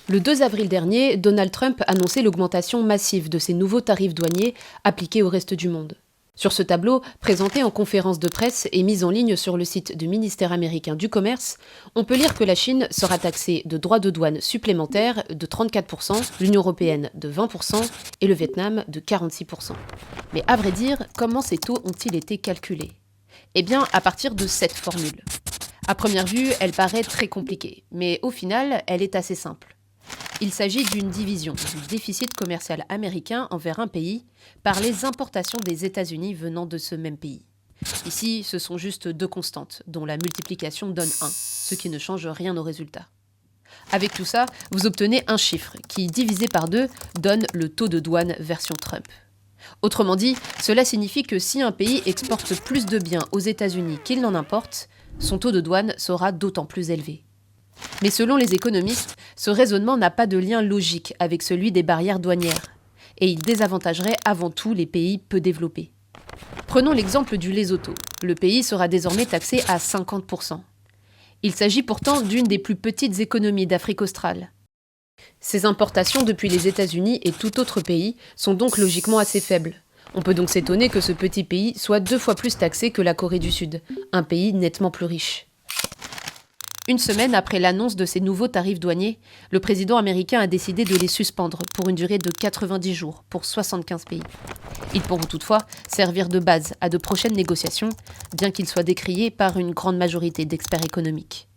Le 2 avril dernier, Donald Trump annonçait l'augmentation massive de ses nouveaux tarifs douaniers appliqués au reste du monde. Sur ce tableau, présenté en conférence de presse et mis en ligne sur le site du ministère américain du Commerce, on peut lire que la Chine sera taxée de droits de douane supplémentaires de 34%, l'Union européenne de 20% et le Vietnam de 46%. Mais à vrai dire, comment ces taux ont-ils été calculés ? Eh bien, à partir de cette formule. À première vue, elle paraît très compliquée, mais au final, elle est assez simple. Il s'agit d'une division du déficit commercial américain envers un pays par les importations des États-Unis venant de ce même pays. Ici, ce sont juste deux constantes, dont la multiplication donne 1, ce qui ne change rien au résultat. Avec tout ça, vous obtenez un chiffre qui, divisé par 2, donne le taux de douane version Trump. Autrement dit, cela signifie que si un pays exporte plus de biens aux États-Unis qu'il n'en importe, son taux de douane sera d'autant plus élevé. Mais selon les économistes, ce raisonnement n'a pas de lien logique avec celui des barrières douanières, et il désavantagerait avant tout les pays peu développés. Prenons l'exemple du Lesotho. Le pays sera désormais taxé à 50%. Il s'agit pourtant d'une des plus petites économies d'Afrique australe. Ses importations depuis les États-Unis et tout autre pays sont donc logiquement assez faibles. On peut donc s'étonner que ce petit pays soit 2 fois plus taxé que la Corée du Sud, un pays nettement plus riche. Une semaine après l'annonce de ces nouveaux tarifs douaniers, le président américain a décidé de les suspendre pour une durée de 90 jours pour 75 pays. Ils pourront toutefois servir de base à de prochaines négociations, bien qu'ils soient décriés par une grande majorité d'experts économiques.